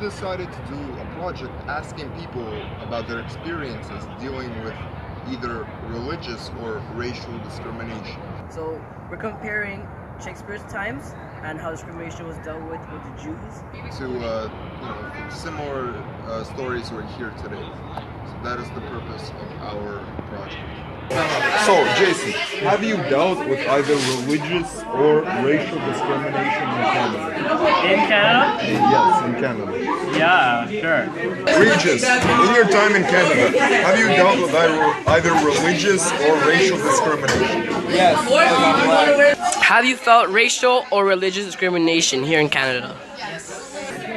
decided to do a project asking people about their experiences dealing with either religious or racial discrimination. So we're comparing Shakespeare's times and how discrimination was dealt with the Jews To similar stories we hear today. So that is the purpose of our project. So, Jason, have you dealt with either religious or racial discrimination in Canada? In Canada? Yes, in Canada. Yeah, sure. Regis, in your time in Canada, have you dealt with either religious or racial discrimination? Yes. Have you felt racial or religious discrimination here in Canada?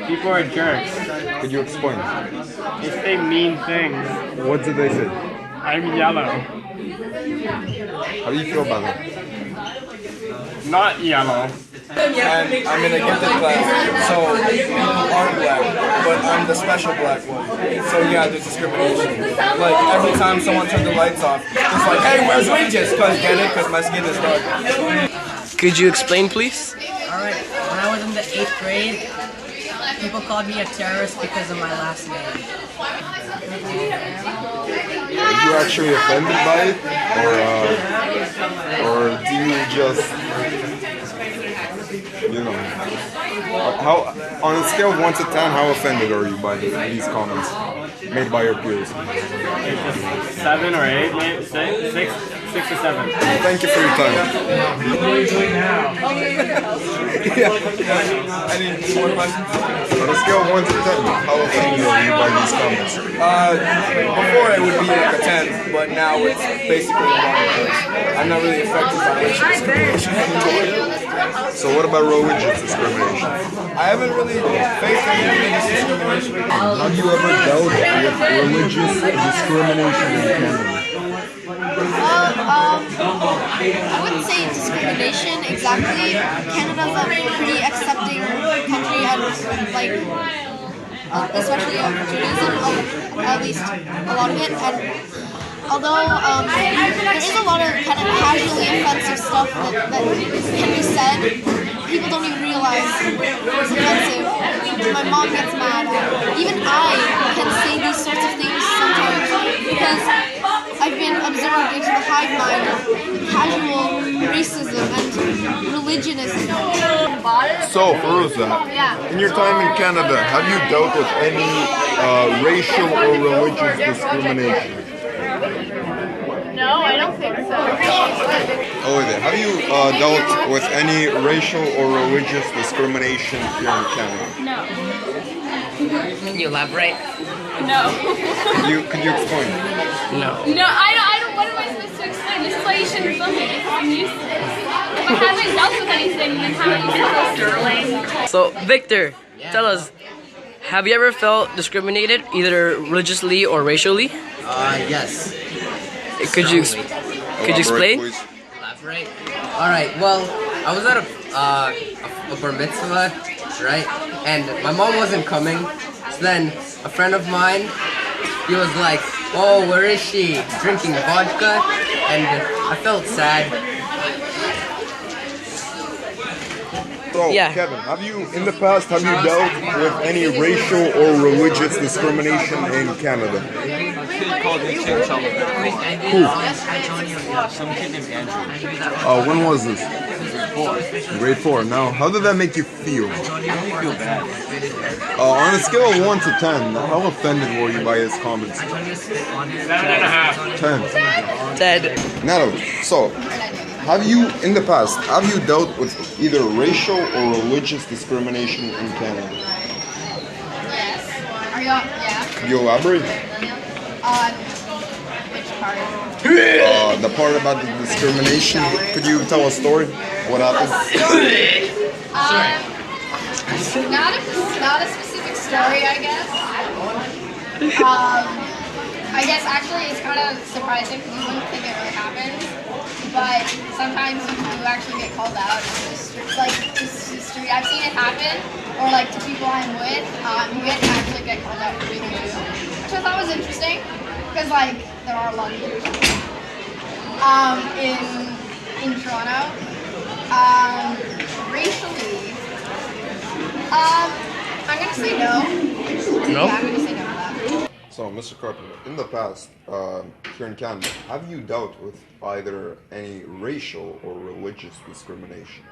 People are jerks. Could you explain? They say mean things. What did they say? I'm yellow. How do you feel about that? Not yellow. And I'm in a gifted class, so people are black, but I'm the special black one. So yeah, there's discrimination. Like every time someone turns the lights off, it's like, hey, where's Regis? Cause get it? Cause my skin is dark. Could you explain, please? Alright, when I was in the 8th grade, people called me a terrorist because of my last name. Are you actually offended by it? Or do you just, how, on a scale of 1 to 10, how offended are you by these comments made by your peers? 7 or 8, maybe 6 or 7. Thank you for your time. What are you doing now? Any more questions? On a scale of 1 to 10, how offended are you by these comments? Before it would be like a 10, but now it's basically a 1 because I'm not really affected by racial discrimination anymore. So what about religious discrimination? I haven't really faced any religious discrimination. Have you ever dealt with religious discrimination in Canada? I wouldn't say discrimination exactly. Canada's a pretty accepting country and especially of Judaism, at least a lot of it. And although there is a lot of kind of casually offensive stuff that can be said, people don't even realize it's offensive. My mom gets mad. Even I can say these sorts of things sometimes because I've been absorbed into the hive mind of casual racism and religionism. So, Feruza, in your time in Canada, have you dealt with any racial or religious discrimination? No, I don't think so. Oh, there. Have you dealt with any racial or religious discrimination here in Canada? No. Can you elaborate? No. Could you explain? No. No, I don't, what am I supposed to explain? This is why you shouldn't film me. If I haven't dealt with anything, then how are you supposed to? So, Victor, tell us, have you ever felt discriminated, either religiously or racially? Yes. Could you explain? Please. Elaborate. All right. Well, I was at a bar mitzvah, right? And my mom wasn't coming. So then a friend of mine, he was like, "Oh, where is she? Drinking vodka?" And I felt sad. So, Yeah. Kevin, have you dealt with any racial or religious discrimination in Canada? Called me King Sullivan. Who? Some kid named Andrew. When was this? Grade 4. Now, how did that make you feel? I feel bad. On a scale of 1 to 10, how offended were you by his comments? 7.5. 10. Ted. Natalie, so, have you dealt with either racial or religious discrimination in Canada? Yes. Are you, yeah. Could you elaborate? Which part? The part about the discrimination. Could you tell a story? What happened? Not a specific story, I guess. I guess actually it's kind of surprising because you wouldn't think it really happens. But sometimes you do actually get called out in the street. I've seen it happen, or like to people I'm with, you actually get called out for being a Jew, which I thought was interesting because like there are a lot of Jews in Toronto. Racially, I'm gonna say no. No? Yeah, I'm gonna say no to that. So, Mr. Carpenter, in the past, here in Canada, have you dealt with either any racial or religious discrimination?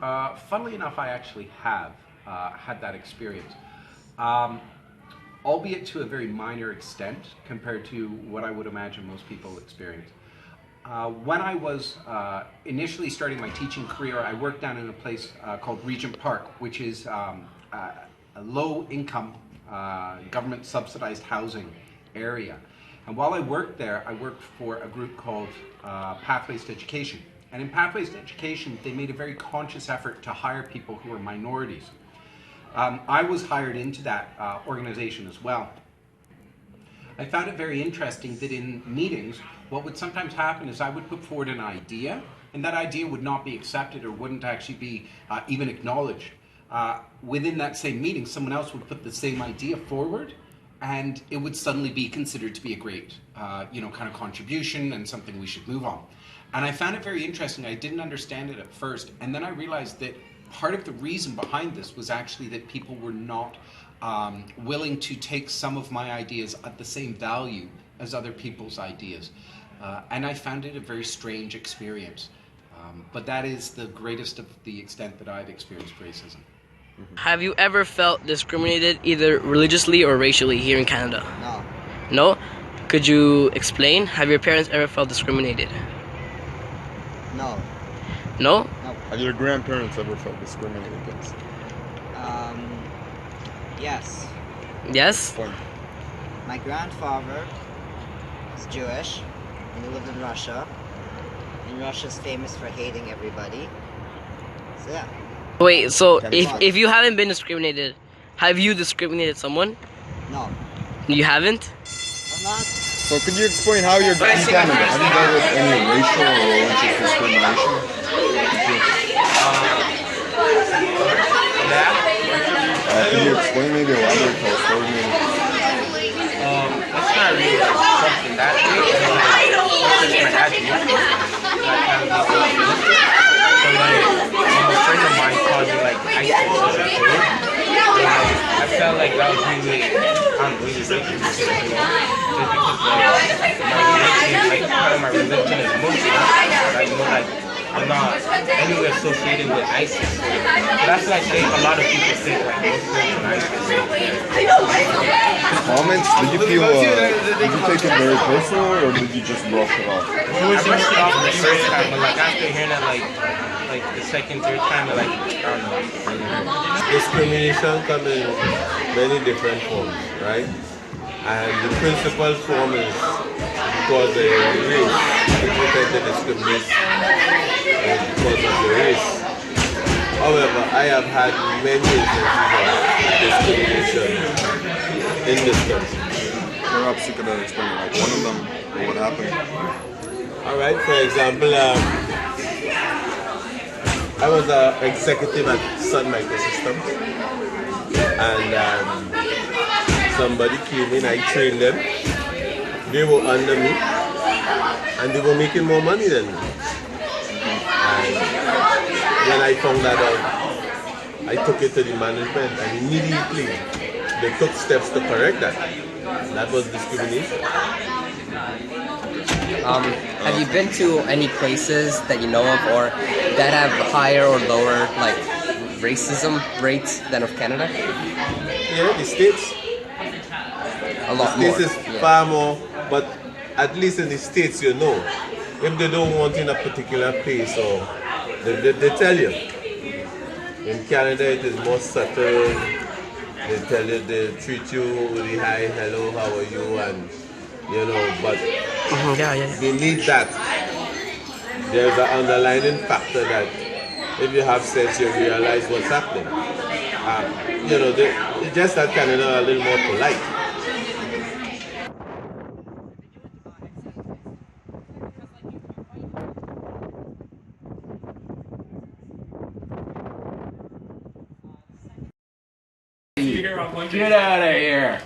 Funnily enough, I actually have had that experience, albeit to a very minor extent compared to what I would imagine most people experience. When I was initially starting my teaching career, I worked down in a place called Regent Park, which is a low-income, government-subsidized housing area. And while I worked there, I worked for a group called Pathways to Education. And in Pathways to Education, they made a very conscious effort to hire people who were minorities. I was hired into that organization as well. I found it very interesting that in meetings, what would sometimes happen is I would put forward an idea, and that idea would not be accepted or wouldn't actually be even acknowledged. Within that same meeting, someone else would put the same idea forward, and it would suddenly be considered to be a great, kind of contribution and something we should move on. And I found it very interesting. I didn't understand it at first, and then I realized that part of the reason behind this was actually that people were not willing to take some of my ideas at the same value as other people's ideas. And I found it a very strange experience. But that is the greatest of the extent that I've experienced racism. Have you ever felt discriminated either religiously or racially here in Canada? No. No? Could you explain? Have your parents ever felt discriminated? No. No? No. Have your grandparents ever felt discriminated against? Yes. Yes? My grandfather is Jewish, and he lived in Russia. And Russia's famous for hating everybody. So yeah. Wait, so if you haven't been discriminated, have you discriminated someone? No. You haven't? I'm not. So could you explain how you're in Canada? Have you dealt with any racial or religious discrimination? Can you explain, maybe elaborate, tell a story maybe? It's not really something that big. It's my dad used to. So like, a friend of mine called me like ISIS or something. I felt like that was really, really racist, just because my religion is Muslim. Like, like, I'm not anywhere associated with ISIS. So that's like a lot of people think like Muslims and ISIS. Comments? Did you feel? Did you take it very personal, or did you just brush it off? I brushed it off the first time, but like after hearing it like the second, third time, like I don't know. Discrimination comes in many different forms, right? And the principal form is because of the race. People tend to discriminate because of the race. However, I have had many instances of discrimination in this country. Perhaps you could explain like one of them, or what happened. All right, for example, I was an executive at Sun Microsystems, and somebody came in, I trained them, they were under me, and they were making more money than me. And when I found that out, I took it to the management, and immediately they took steps to correct that. That was discrimination. Have you been to any places that you know of or that have higher or lower like racism rates than of Canada? Yeah, the States. A lot the more. States is far more, but at least in the States you know. If they don't want in a particular place, or they tell you. In Canada it is more subtle. They tell you, they treat you with the hi, hello, how are you, and you know, but beneath that, there's an underlying factor that if you have sense, you realize what's happening. You know, it's just that Canada are a little more polite. Get out of here!